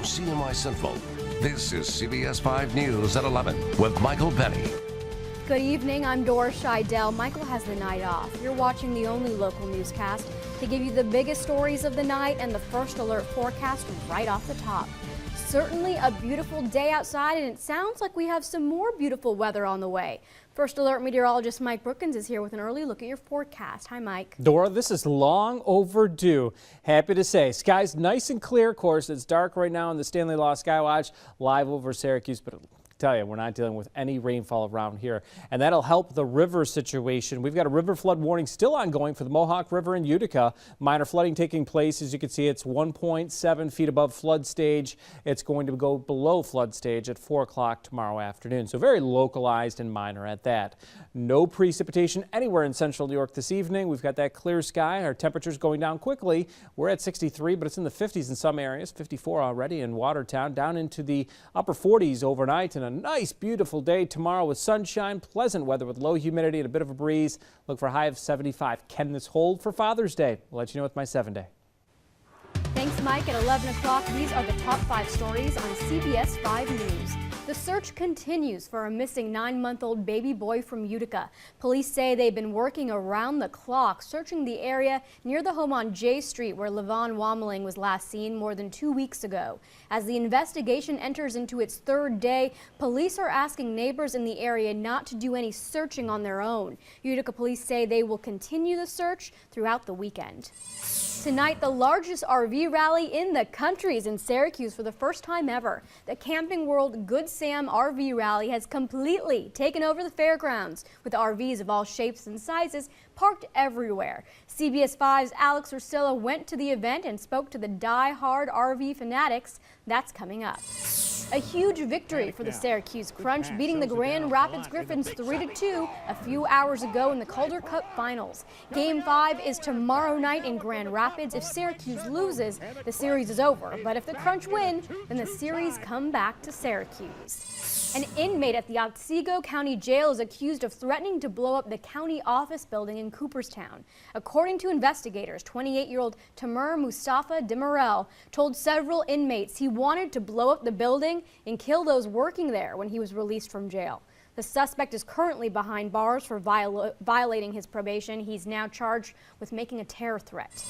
CMI Central. This is CBS5 News at 11 with Michael Benny. Good evening, I'm Doris Scheidel. Michael has the night off. You're watching the only local newscast to give you the biggest stories of the night and the first alert forecast right off the top. Certainly a beautiful day outside, and it sounds like we have some more beautiful weather on the way. First alert meteorologist Mike Brookins is here with an early look at your forecast. Hi, Mike. Dora, this is long overdue. Happy to say. Skies nice and clear, of course. It's dark right now in the Stanley Law Skywatch live over Syracuse, but tell you, we're not dealing with any rainfall around here, and that'll help the river situation. We've got a river flood warning still ongoing for the Mohawk River in Utica. Minor flooding taking place. As you can see, it's 1.7 feet above flood stage. It's going to go below flood stage at 4 o'clock tomorrow afternoon. So very localized and minor at that. No precipitation anywhere in central New York this evening. We've got that clear sky. Our temperatures going down quickly. We're at 63, but it's in the 50s in some areas, 54 already in Watertown, down into the upper 40s overnight, and a nice, beautiful day tomorrow with sunshine, pleasant weather with low humidity and a bit of a breeze. Look for a high of 75. Can this hold for Father's Day? We'll let you know with my 7-day. Thanks, Mike. At 11 o'clock, these are the top 5 stories on CBS 5 News. The search continues for a missing 9-month-old baby boy from Utica. Police say they've been working around the clock, searching the area near the home on J Street where Levon Wammeling was last seen more than 2 weeks ago. As the investigation enters into its 3rd day, police are asking neighbors in the area not to do any searching on their own. Utica police say they will continue the search throughout the weekend. Tonight, the largest RV rally in the country is in Syracuse for the first time ever. The Camping World Good Sam RV Rally has completely taken over the fairgrounds, with RVs of all shapes and sizes parked everywhere. CBS 5's Alex Ursula went to the event and spoke to the die-hard RV fanatics. That's coming up. A huge victory for the Syracuse Crunch, beating the Grand Rapids Griffins 3-2 a few hours ago in the Calder Cup Finals. Game 5 is tomorrow night in Grand Rapids. If Syracuse loses, the series is over. But if the Crunch win, then the series come back to Syracuse. An inmate at the Otsego County Jail is accused of threatening to blow up the county office building in Cooperstown. According to investigators, 28-year-old Tamer Mustafa Demirel told several inmates he wanted to blow up the building and kill those working there when he was released from jail. The suspect is currently behind bars for violating his probation. He's now charged with making a terror threat.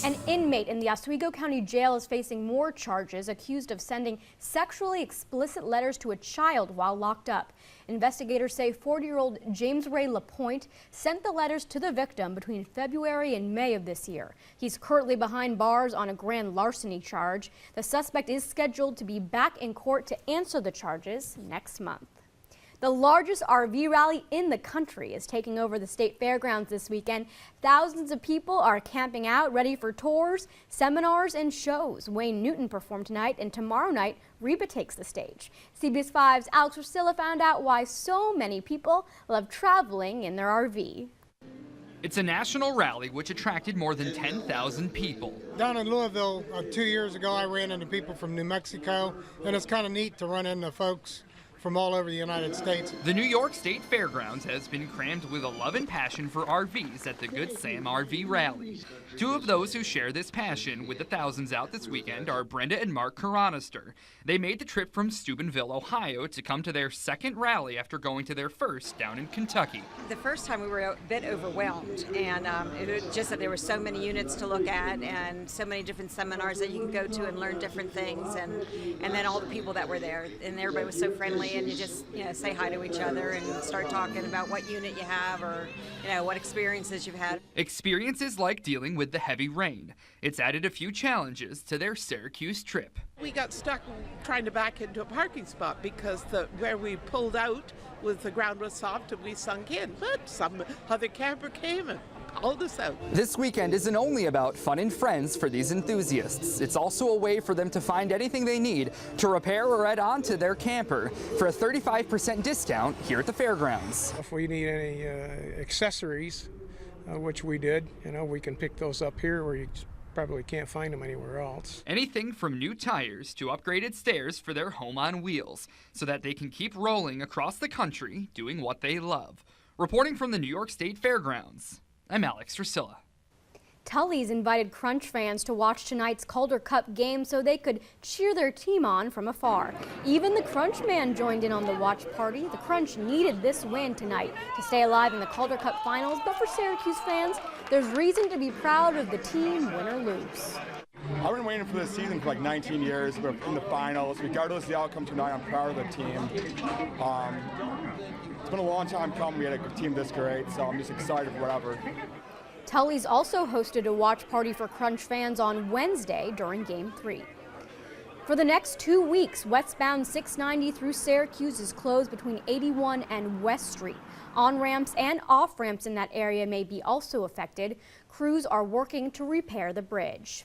An inmate in the Oswego County Jail is facing more charges, accused of sending sexually explicit letters to a child while locked up. Investigators say 40-year-old James Ray LaPointe sent the letters to the victim between February and May of this year. He's currently behind bars on a grand larceny charge. The suspect is scheduled to be back in court to answer the charges next month. The largest RV rally in the country is taking over the state fairgrounds this weekend. Thousands of people are camping out, ready for tours, seminars, and shows. Wayne Newton performed tonight, and tomorrow night, Reba takes the stage. CBS 5's Alex Ursula found out why so many people love traveling in their RV. It's a national rally which attracted more than 10,000 people. Down in Louisville 2 years ago, I ran into people from New Mexico, and it's kind of neat to run into folks from all over the United States. The New York State Fairgrounds has been crammed with a love and passion for RVs at the Good Sam RV Rally. Two of those who share this passion with the thousands out this weekend are Brenda and Mark Coronister. They made the trip from Steubenville, Ohio to come to their second rally after going to their first down in Kentucky. The first time we were a bit overwhelmed, and it was just that there were so many units to look at and so many different seminars that you can go to and learn different things, and then all the people that were there, and everybody was so friendly, and you just say hi to each other and start talking about what unit you have or what experiences you've had. Experiences like dealing with the heavy rain. It's added a few challenges to their Syracuse trip. We got stuck trying to back into a parking spot because where we pulled out the ground was soft and we sunk in, but some other camper came and hauled us out. This weekend isn't only about fun and friends for these enthusiasts. It's also a way for them to find anything they need to repair or add on to their camper for a 35% discount here at the fairgrounds. If we need any accessories, which we did, we can pick those up here where you probably can't find them anywhere else. Anything from new tires to upgraded stairs for their home on wheels so that they can keep rolling across the country doing what they love. Reporting from the New York State Fairgrounds, I'm Alex Drusilla. Tully's invited Crunch fans to watch tonight's Calder Cup game so they could cheer their team on from afar. Even the Crunch man joined in on the watch party. The Crunch needed this win tonight to stay alive in the Calder Cup finals, but for Syracuse fans, there's reason to be proud of the team, win or lose. I've been waiting for this season for like 19 years. We're in the finals. Regardless of the outcome tonight, I'm proud of the team. It's been a long time coming. We had a team this great, so I'm just excited for whatever. Tully's also hosted a watch party for Crunch fans on Wednesday during Game 3. For the next 2 weeks, westbound 690 through Syracuse is closed between 81 and West Street. On-ramps and off-ramps in that area may be also affected. Crews are working to repair the bridge.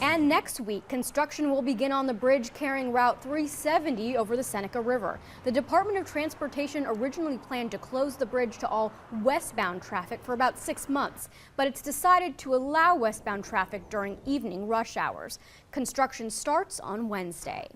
And next week, construction will begin on the bridge carrying Route 370 over the Seneca River. The Department of Transportation originally planned to close the bridge to all westbound traffic for about 6 months, but it's decided to allow westbound traffic during evening rush hours. Construction starts on Wednesday.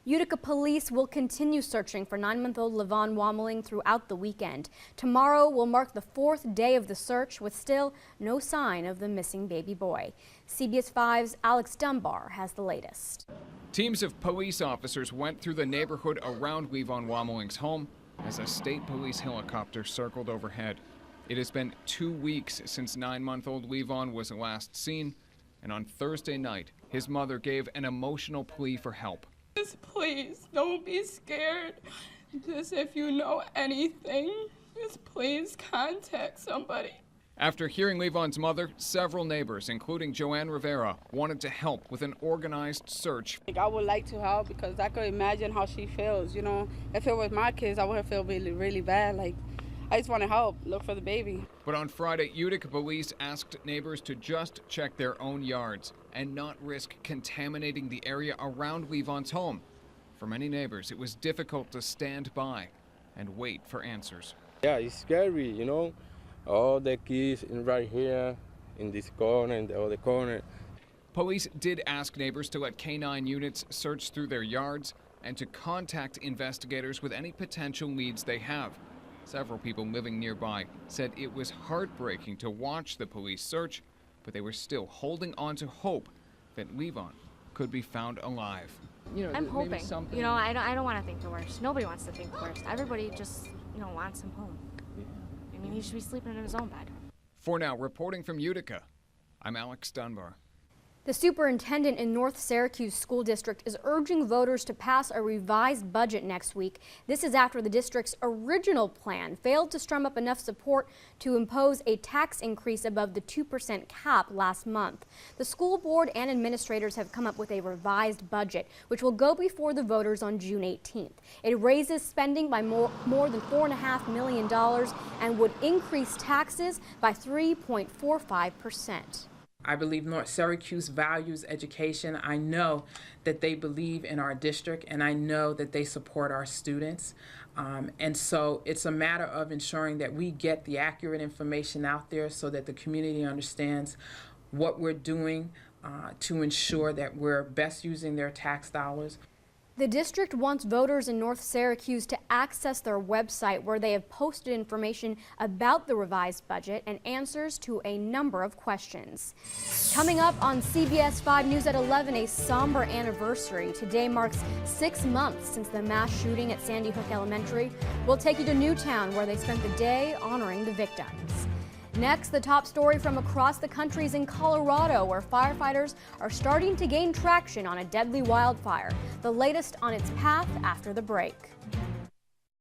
Utica police will continue searching for 9-month-old Levon Womeling throughout the weekend. Tomorrow will mark the 4th day of the search with still no sign of the missing baby boy. CBS 5's Alex Dunbar has the latest. Teams of police officers went through the neighborhood around Levon Womeling's home as a state police helicopter circled overhead. It has been 2 weeks since 9-month-old Levon was last seen, and on Thursday night, his mother gave an emotional plea for help. Just please don't be scared. Just if you know anything, just please contact somebody. After hearing Levon's mother, several neighbors, including Joanne Rivera, wanted to help with an organized search. I would like to help because I could imagine how she feels. You know, if it was my kids, I would feel really, really bad. Like, I just want to help, look for the baby. But on Friday, Utica police asked neighbors to just check their own yards and not risk contaminating the area around Levon's home. For many neighbors, it was difficult to stand by and wait for answers. Yeah, it's scary, you know, all the kids right here in this corner and the other corner. Police did ask neighbors to let K-9 units search through their yards and to contact investigators with any potential leads they have. Several people living nearby said it was heartbreaking to watch the police search, but they were still holding on to hope that Levon could be found alive. You know, I'm hoping. You know, I don't want to think the worst. Nobody wants to think the worst. Everybody just, you know, wants him home. I mean, he should be sleeping in his own bed. For now, reporting from Utica, I'm Alex Dunbar. The superintendent in North Syracuse School District is urging voters to pass a revised budget next week. This is after the district's original plan failed to strum up enough support to impose a tax increase above the 2% cap last month. The school board and administrators have come up with a revised budget, which will go before the voters on June 18th. It raises spending by more than $4.5 million and would increase taxes by 3.45%. I believe North Syracuse values education. I know that they believe in our district, and I know that they support our students. And so it's a matter of ensuring that we get the accurate information out there so that the community understands what we're doing to ensure that we're best using their tax dollars. The district wants voters in North Syracuse to access their website where they have posted information about the revised budget and answers to a number of questions. Coming up on CBS 5 News at 11, a somber anniversary. Today marks 6 months since the mass shooting at Sandy Hook Elementary. We'll take you to Newtown where they spent the day honoring the victims. Next, the top story from across the country is in Colorado, where firefighters are starting to gain traction on a deadly wildfire. The latest on its path after the break.